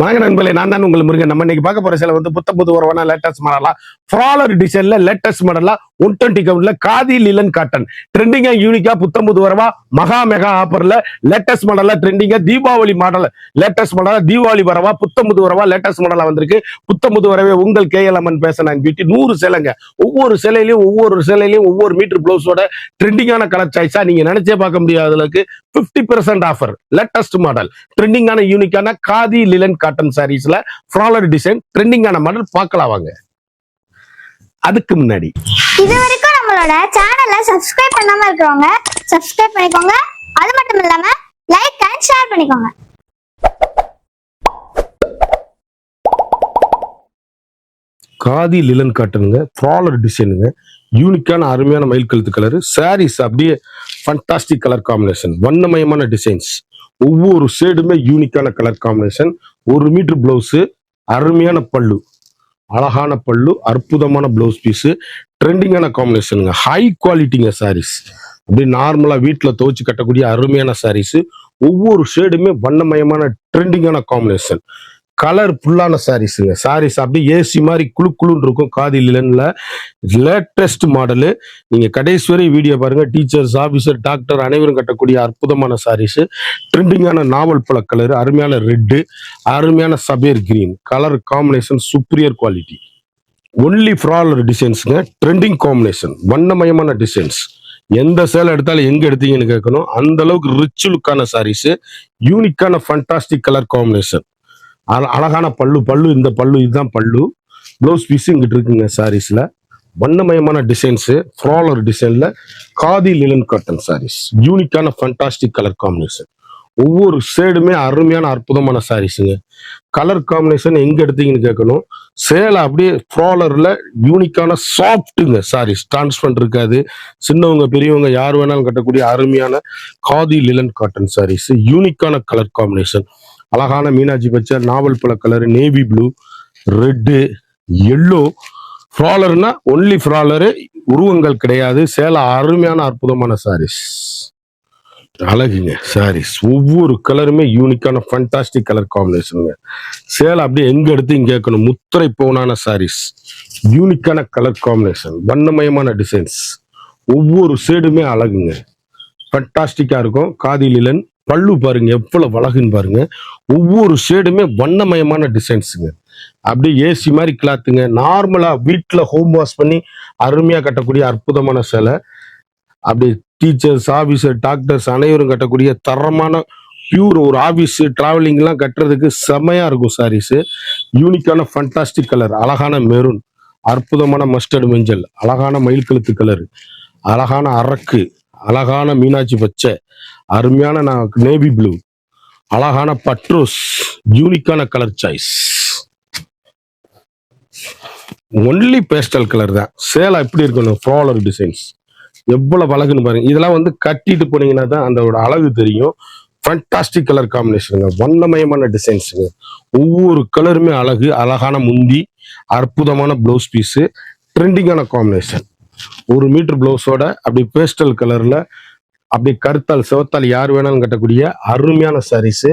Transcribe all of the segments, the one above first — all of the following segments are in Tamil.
வணக்கம் நண்பர்களே, நான் தான் உங்கள் முருகன். நம்ம இன்னைக்கு பார்க்க போற சில புத்த புது உறவான லேட்டஸ்ட் மாடலா ஃப்ராலர் டிசைன்ல லேட்டஸ்ட் மாடலா 120 கவுண்ட்ல காதி லிலன் காட்டன் ட்ரெண்டிங்கா யூனிக்கா புத்தம் புது உறவா மகா மெகா ஆஃபர்ல லேட்டஸ்ட் மாடலா ட்ரெண்டிங்கா தீபாவளி மாடல் லேட்டஸ்ட் மாடலா தீபாவளி வரவா புத்தம் புது உறவா லேட்டஸ்ட் மாடலா வந்திருக்கு. புத்தம் புது வரவே உங்கள் KLMN பேசன் அண்ட் பியூட்டி 100 சேலைங்க. ஒவ்வொரு சேலையிலையும் ஒவ்வொரு மீட்டர் பிளவுஸோட ட்ரெண்டிங்கான கலர் சாய்ஸா நீங்க நினைச்சே பார்க்க முடியாத அளவுக்கு 50% ஆஃபர். லேட்டஸ்ட் மாடல் ட்ரெண்டிங்கான யூனிக்கான காதி லிலன் காட்டன் சாரீஸ்ல ஃப்ராலர் டிசைன் ட்ரெண்டிங்கான மாடல் பார்க்கலாம் வாங்க. அதுக்கு முன்னாடி இது வரைக்கும் நம்மளோட சேனலை சப்ஸ்கிரைப் பண்ணாம இருக்கிறவங்க சப்ஸ்கிரைப் பண்ணிக்கோங்க. அது மட்டும் இல்லாம லைக் அண்ட் ஷேர் பண்ணிக்கோங்க. காதி லிலன் காட்டனுங்க, ஃப்ராலர் டிசைனுங்க, யூனிக்கான அருமையான மயில் கழுத்து கலர் சாரீஸ். அப்படியே ஃபண்டாஸ்டிக் கலர் காம்பினேஷன், வண்ணமயமான டிசைன்ஸ், ஒவ்வொரு ஷேடுமே யூனிக்கான கலர் காம்பினேஷன். 1 மீட்டர் பிளவுஸ், அருமையான பல்லு, அழகான பல்லு, அற்புதமான பிளவுஸ் பீஸ், ட்ரெண்டிங்கான காம்பினேஷனுங்க, ஹை குவாலிட்டிங்க சாரீஸ். அப்படி நார்மலா வீட்டில் துவைச்சு கட்டக்கூடிய அருமையான சாரீஸ். ஒவ்வொரு ஷேடுமே வண்ணமயமான ட்ரெண்டிங்கான காம்பினேஷன், கலர் ஃபுல்லான சாரீஸுங்க. சாரீஸ் அப்படியே ஏசி மாதிரி குழுன்னு இருக்கும். காதி லிலன்ல லேட்டஸ்ட் மாடலு. நீங்க கடைசி வரை வீடியோ பாருங்க. டீச்சர்ஸ், ஆபீசர், டாக்டர் அனைவரும் கட்டக்கூடிய அற்புதமான சாரீஸ். ட்ரெண்டிங்கான நாவல் பழ கலர், அருமையான ரெட்டு, அருமையான சபேர் green colour combination, superior quality. Only floral டிசைன்ஸுங்க, ட்ரெண்டிங் காம்பினேஷன், வண்ணமயமான டிசைன்ஸ். எந்த சேலை எடுத்தாலும் எங்க எடுத்தீங்கன்னு கேட்கணும். அந்த அளவுக்கு ரிச் லுக்கான சாரீஸ், யூனிக்கான ஃபண்டாஸ்டிக் கலர் காம்பினேஷன், அழகான பல்லு இந்த பல்லு, இதுதான் பல்லு. ப்ளவுஸ் பீஸ் இங்கிட்டு இருக்குங்க. சாரீஸ்ல வண்ணமயமான டிசைன்ஸ், ஃப்ராலர் டிசைன்ல காதி லிலன் காட்டன் சாரீஸ், யூனிக்கான ஃபண்டாஸ்டிக் கலர் காம்பினேஷன். ஒவ்வொரு ஷேடுமே அருமையான அற்புதமான சாரீஸுங்க. கலர் காம்பினேஷன் எங்க எடுத்தீங்கன்னு கேட்கணும். சேலை அப்படியே ஃப்ராலர்ல யூனிக்கான சாஃப்ட்டுங்க சாரீஸ், டிரான்ஸ்பரண்ட் இருக்காது. சின்னவங்க பெரியவங்க யார் வேணாலும் கட்டக்கூடிய அருமையான காதி லிலன் காட்டன் சாரீஸ், யூனிக்கான கலர் காம்பினேஷன், அழகான மீனாட்சி பச்சை, நாவல் பழ colour, navy blue, red, yellow. ஃப்ராலர்னா ஒன்லி ஃப்ராலரு, உருவங்கள் கிடையாது. சேலை அருமையான அற்புதமான சாரீஸ், அழகுங்க சாரீஸ். ஒவ்வொரு கலருமே யூனிக்கான ஃபண்டாஸ்டிக் கலர் காம்பினேஷனுங்க. சேலை அப்படியே எங்க எடுத்து இங்க கேட்கணும். முத்திரை பவுனான சாரீஸ், யூனிக்கான கலர் காம்பினேஷன், வண்ணமயமான டிசைன்ஸ், ஒவ்வொரு ஷேடுமே அழகுங்க, ஃபண்டாஸ்டிக்கா இருக்கும். காதி லிலன் பல்லு பாருங்க எவ்வளவு அழகுன்னு பாருங்க. ஒவ்வொரு ஷேடுமே வண்ணமயமான டிசைன்ஸுங்க. அப்படியே ஏசி மாதிரி கிளாத்துங்க. நார்மலா வீட்டுல ஹோம் வாஷ் பண்ணி அருமையா கட்டக்கூடிய அற்புதமான சேலை. அப்படியே டீச்சர்ஸ், ஆபீசர், டாக்டர்ஸ் அனைவரும் கட்டக்கூடிய தரமான பியூர் ஒரு ஆபீஸ் டிராவலிங் எல்லாம் கட்டுறதுக்கு செமையா இருக்கும் சாரீஸ். யூனிக்கான ஃபண்டாஸ்டிக் கலர், அழகான மெரூன், அற்புதமான மஸ்டர்ட் மஞ்சள், அழகான மயில் கழுத்து கலர், அழகான அரக்கு, அழகான மீனாட்சி பச்சை, அருமையான நேவி ப்ளூ, அழகான பட்ரோஸ், யூனிக்கான colour choice. Only pastel colour தான். சேலை எப்படி இருக்கணும். ஃப்ராலர் டிசைன்ஸ் எவ்வளவு அழகுன்னு பாருங்க. இதெல்லாம் கட்டிட்டு போனீங்கன்னா தான் அந்த அழகு தெரியும். ஃபண்டாஸ்டிக் கலர் காம்பினேஷனுங்க, வண்ணமயமான டிசைன்ஸுங்க. ஒவ்வொரு கலருமே அழகு, அழகான முந்தி, அற்புதமான பிளவுஸ் பீஸு, ட்ரெண்டிங்கான காம்பினேஷன். 1 மீட்டர் பிளவுஸோட அப்படி பேஸ்டல் கலர்ல அப்படி கருத்தால் சிவத்தால் யார் வேணாலும் கட்டக்கூடிய அருமையான சாரீஸ்.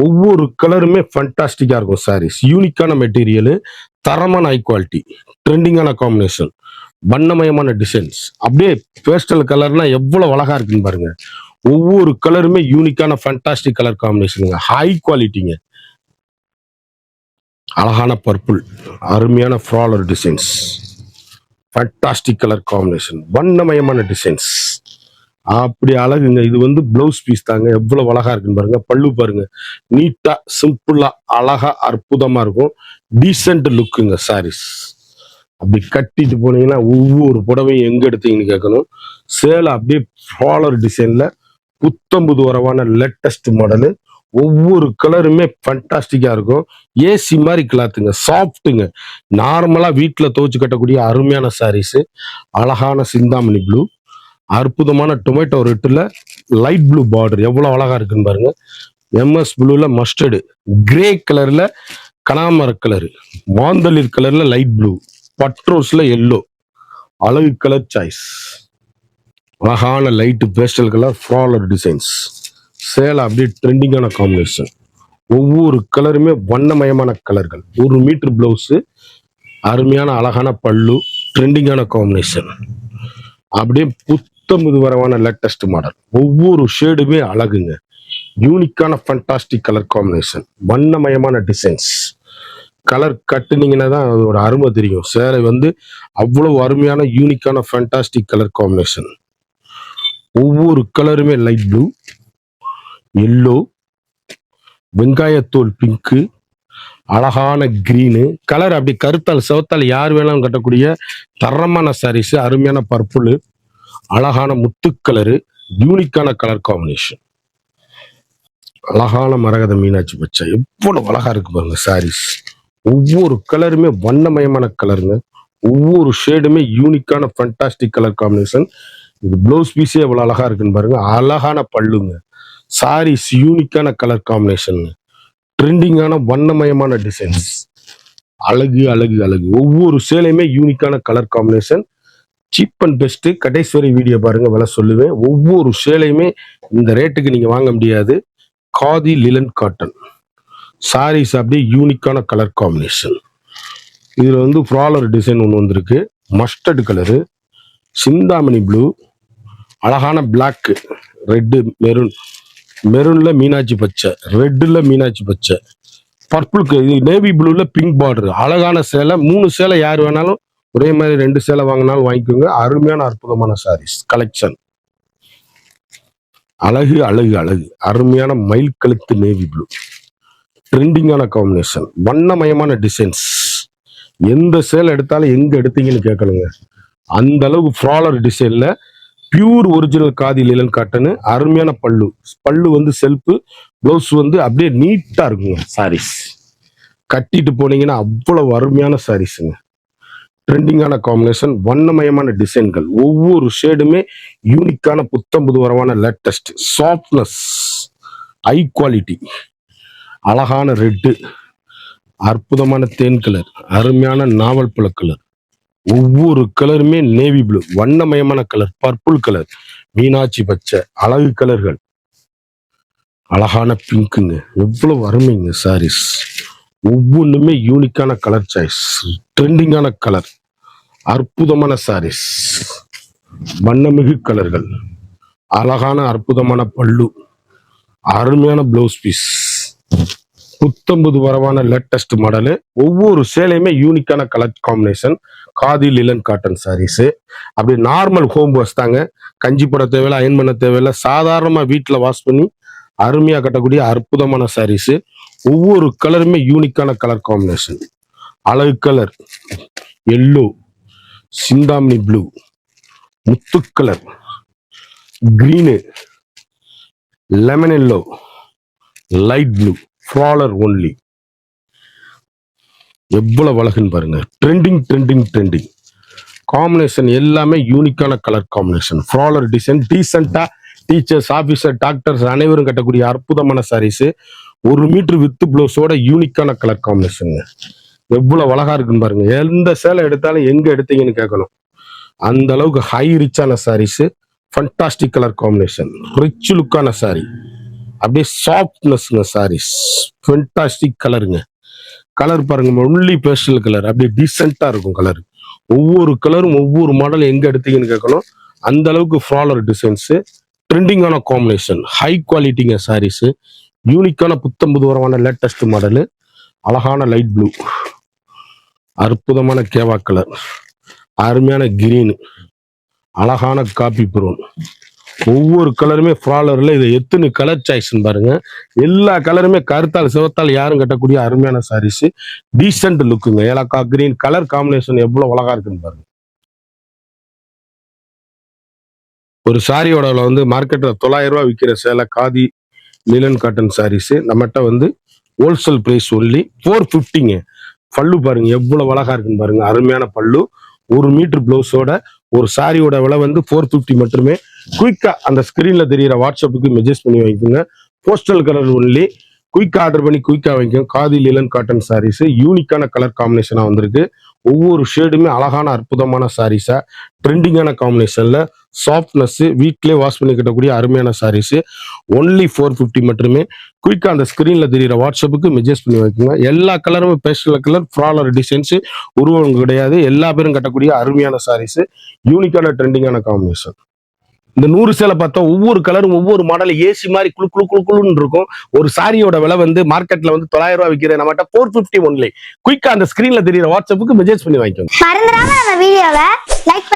ஒவ்வொரு கலருமே ஃபண்டாஸ்டிக்கா இருக்கும் சாரீஸ். யூனிக்கான மெட்டீரியல், தரமான ஹை குவாலிட்டி, ட்ரெண்டிங்கான காம்பினேஷன், வண்ணமயமான டிசைன்ஸ். அப்படியே பேஸ்டல் கலர்னா எவ்வளவு அழகா இருக்குன்னு பாருங்க. ஒவ்வொரு கலருமே யூனிக்கான ஃபண்டாஸ்டிக் கலர் காம்பினேஷனுங்க, ஹை குவாலிட்டிங்க. அழகான பர்பிள், அருமையான ஃப்ராலர் டிசைன்ஸ், ஃபண்டாஸ்டிக் கலர் காம்பினேஷன், வண்ணமயமான டிசைன்ஸ். அப்படி அழகுங்க. இது பிளவுஸ் பீஸ் தாங்க. எவ்வளவு அழகா இருக்குன்னு பாருங்க. பல்லு பாருங்க, நீட்டா சிம்பிளா அழகா அற்புதமா இருக்கும். டீசென்ட் லுக்குங்க சாரீஸ். அப்படி கட்டிட்டு போனீங்கன்னா ஒவ்வொரு புடவையும் எங்க எடுத்தீங்கன்னு கேட்கணும். சேலை அப்படியே ஃப்ராலர் டிசைன்ல புத்தம்புது வரவான லேட்டஸ்ட் மாடலு. ஒவ்வொரு கலருமே ஃபண்டாஸ்டிக்கா இருக்கும். ஏசி மாதிரி கிளாத்துங்க, சாஃப்ட்டுங்க. நார்மலா வீட்டுல துவைச்சு கட்டக்கூடிய அருமையான சாரீஸ். அழகான சிந்தாமணி ப்ளூ, அற்புதமான டொமேட்டோ ரெட்டுல லைட் ப்ளூ பார்டர் எவ்வளவு அழகா இருக்குன்னு பாருங்க. MS ப்ளூல மஸ்டர்டு, கிரே கலர்ல கனாமர கலரு, மாந்தளிர் கலர்ல லைட் ப்ளூ, பட்ரோஸ்ல எல்லோ, அழகு கலர் சாய்ஸ். அழகான லைட் பேஸ்டல் கலர் ஃப்ராலர் டிசைன்ஸ். சேலை அப்படியே ட்ரெண்டிங்கான காம்பினேஷன். ஒவ்வொரு கலருமே வண்ணமயமான கலர்கள். 1 மீட்டர் பிளவுஸ், அருமையான அழகான பல்லு, ட்ரெண்டிங்கான காம்பினேஷன். அப்படியே புத்தமுது வரவான லேட்டஸ்ட் மாடல். ஒவ்வொரு ஷேடுமே அழகுங்க. யூனிக்கான ஃபண்டாஸ்டிக் கலர் காம்பினேஷன், வண்ணமயமான டிசைன்ஸ். கலர் கட்டுனீங்கன்னா தான் அதோட அருமை தெரியும். சேலை வந்து அவ்வளவு அருமையான யூனிக்கான ஃபண்டாஸ்டிக் கலர் காம்பினேஷன். ஒவ்வொரு கலருமே லைட் ப்ளூ, எல்லோ, வெங்காயத்தோல் பிங்க்கு, அழகான கிரீனு கலர். அப்படி கருத்தால் சிவத்தால் யார் வேணாலும் கட்டக்கூடிய தரமான சாரீஸ். அருமையான பர்பிள், அழகான முத்து கலரு, யூனிக்கான கலர் காம்பினேஷன். அழகான மரகத மீனாட்சி பச்சை, எவ்வளவு அழகா இருக்கு பாருங்க சாரீஸ். ஒவ்வொரு கலருமே வண்ணமயமான கலருங்க. ஒவ்வொரு ஷேடுமே யூனிக்கான ஃபண்டாஸ்டிக் கலர் காம்பினேஷன். இது ப்ளவுஸ் பீஸே எவ்வளவு அழகா இருக்குன்னு பாருங்க. அழகான பல்லுங்க. சாரீஸ் யூனிக்கான கலர் காம்பினேஷன், ட்ரெண்டிங்கான வண்ணமயமான டிசைன்ஸ். அழகு அழகு அழகு. ஒவ்வொரு சேலையுமே யூனிக்கான colour combination. Cheap and best. கடைசி வரை வீடியோ பாருங்க, விலை சொல்லுவேன். ஒவ்வொரு சேலையுமே இந்த ரேட்டுக்கு நீங்க வாங்க முடியாது. காதி லிலன் காட்டன் சாரீஸ் அப்படியே யூனிக்கான கலர் காம்பினேஷன். இதுல வந்து ஃப்ராலர் டிசைன் ஒன்று வந்திருக்கு. மஸ்டர்ட் கலரு, சிந்தாமணி ப்ளூ, அழகான பிளாக், ரெட்டு, மெரூன், மெரூன்ல மீனாட்சி பச்சை, ரெட்டுல மீனாட்சி பச்சை, பர்பிளுக்கு இது நேவி ப்ளூல பிங்க் பார்டர். அழகான சேலை. 3 சேலை யார் வேணாலும் ஒரே மாதிரி 2 சேலை வாங்கினாலும் வாங்கிக்கோங்க. அருமையான அற்புதமான சாரீஸ் கலெக்ஷன். அழகு அழகு அழகு. அருமையான மயில் கழுத்து நேவி ப்ளூ, ட்ரெண்டிங்கான காம்பினேஷன், வண்ணமயமான டிசைன்ஸ். எந்த சேலை எடுத்தாலும் எங்க எடுத்தீங்கன்னு கேட்கணுங்க. அந்த அளவுக்கு ஃப்ராலர் டிசைன்ல pure original khadi linen cotton. அருமையான பல்லு. பல்லு வந்து செல்ஃபு, பிளவுஸ் வந்து அப்படியே நீட்டா இருக்குங்க. சாரீஸ் கட்டிட்டு போனீங்கன்னா அவ்வளவு அருமையான சாரீஸுங்க. ட்ரெண்டிங்கான காம்பினேஷன், வண்ணமயமான டிசைன்கள். ஒவ்வொரு ஷேடுமே யூனிக்கான புத்தம் புதுவரமான லேட்டஸ்ட் சாஃப்ட்னஸ், ஹை குவாலிட்டி. அழகான ரெட்டு, அற்புதமான தேன் கலர், அருமையான நாவல் பழ கலர். ஒவ்வொரு கலருமே நேவி ப்ளூ, வண்ணமயமான கலர், பர்பிள் கலர், மீனாட்சி பச்சை, அழகு கலர்கள். அழகான பிங்க்குங்க. எவ்வளவு அருமைங்க சாரீஸ். ஒவ்வொன்றுமே யூனிக்கான கலர் சாய்ஸ், ட்ரெண்டிங்கான கலர், அற்புதமான சாரீஸ், வண்ணமிகு கலர்கள், அழகான அற்புதமான பல்லு, அருமையான பிளவுஸ் பீஸ், புத்தம்புது வரவான லேட்டஸ்ட் மாடலு. ஒவ்வொரு சேலையுமே யூனிக்கான colour combination. Khadi linen cotton sarees. அப்படி நார்மல் ஹோம் வாஷ் தாங்க. கஞ்சி போட தேவையில்ல, அயன் பண்ண தேவையில்ல. சாதாரணமா வீட்டுல வாஷ் பண்ணி அருமையா கட்டக்கூடிய அற்புதமான சாரீஸ். ஒவ்வொரு கலருமே யூனிக்கான கலர் காம்பினேஷன். அழகு கலர், எல்லோ, சிந்தாமணி ப்ளூ, முத்து colour, green, lemon yellow, light blue, floral only. எவ்வளவு அழகுன்னு பாருங்க. Trending trending trending combination. எல்லாமே யூனிக்கான கலர் காம்பினேஷன். Floral design. டீசெண்டா டீச்சர்ஸ், ஆபீசர், டாக்டர்ஸ் அனைவரும் கட்டக்கூடிய அற்புதமான சாரீஸ். 1 மீட்டர் வித் பிளவுஸோட யூனிக்கான கலர் காம்பினேஷன். எவ்வளவு அழகா இருக்குன்னு பாருங்க. எந்த சேலை எடுத்தாலும் எங்க எடுத்தீங்கன்னு கேட்கணும். அந்த அளவுக்கு ஹை ரிச்சான sarees. Fantastic colour combination, rich லுக்கான சாரி. அப்படியே சாஃப்ட்னஸ்ங்க சாரீஸ். ஃபண்டாஸ்டிக் கலருங்க. கலர் பாருங்க, ஒன்லி பேஸ்டல் கலர். அப்படியே டீசெண்டா இருக்கும் கலர். ஒவ்வொரு கலரும் ஒவ்வொரு மாடல் எங்க எடுத்தீங்கன்னு கேட்கணும். அந்த அளவுக்கு ஃப்ராலர் டிசைன்ஸ், ட்ரெண்டிங்கான காம்பினேஷன், ஹை குவாலிட்டிங்க சாரீஸ். யூனிக்கான புத்தம்புது வரமான லேட்டஸ்ட் மாடலு. அழகான லைட் ப்ளூ, அற்புதமான கேவா கலர், அருமையான கிரீன், அழகான காபி ப்ரௌன். ஒவ்வொரு கலருமே ஃப்ராலர்ல. இது எத்தனை கலர் சாய்ஸ் பாருங்க. எல்லா கலருமே கருத்தால் சிவத்தால் யாரும் கட்டக்கூடிய அருமையான சாரீஸ். டீசென்ட் லுக்குங்க. ஏலக்கா கிரீன் கலர் காம்பினேஷன் எவ்வளவு அழகா இருக்குன்னு பாருங்க. ஒரு சாரியோட வந்து மார்க்கெட்ல 900 ரூபாய் விற்கிற சேலை காதி லிலன் காட்டன் சாரீஸ் நம்மகிட்ட வந்து ஹோல்சேல் பிரைஸ் ஒன்லி 450ங்க. பல்லு பாருங்க எவ்வளவு அழகா இருக்குன்னு பாருங்க. அருமையான பல்லு. 1 மீட்டர் பிளவுஸோட ஒரு சாரியோட விலை வந்து 450 மட்டுமே. குயிக்கா அந்த ஸ்கிரீன்ல தெரியிற வாட்ஸ்அப்புக்கு மெசேஜ் பண்ணி வாங்கிக்கோங்க. Postal colour only. குயிக்கா ஆர்டர் பண்ணி குயிக்கா வாங்கிக்கோங்க. காதி லிலன் காட்டன் சாரீஸ் யூனிக்கான கலர் காம்பினேஷனா வந்திருக்கு. ஒவ்வொரு ஷேடுமே அழகான அற்புதமான சாரீஸா, ட்ரெண்டிங்கான காம்பினேஷன்ல சாஃப்ட்னஸ், வீட்லயே வாஷ் பண்ணி கட்டக்கூடிய அருமையான சாரீஸ். ஒன்லி 450 மட்டுமே. குயிக்கா அந்த ஸ்கிரீன்ல தெரியுற வாட்ஸ்அப்புக்கு மெசேஜ் பண்ணி வைக்குங்க. எல்லா கலரும் பேஸ்டல் கலர், ஃப்ளாரல் டிசைன்ஸ், உருவம் கிடையாது. எல்லா பேரும் கட்டக்கூடிய அருமையான சாரீஸ். யூனிக்கான ட்ரெண்டிங்கான காம்பினேஷன். இந்த 100 சேலை பார்த்தா ஒவ்வொரு கலரும் ஒவ்வொரு மாடல் ஏசி மாதிரி குளு குளு குளு குளுன்னு இருக்கும். ஒரு சாரியோட விலை வந்து மார்க்கெட்ல வந்து 900 ரூபாய் விற்கிற நம்மகிட்ட 450 ஒன்லி. குயிக்கா அந்த ஸ்கிரீன்ல தெரியுற வாட்ஸ்அப்புக்கு மெசேஜ் பண்ணி வாங்கிக்கோங்க. மறந்துடாம நம்ம வீடியோவை லைக்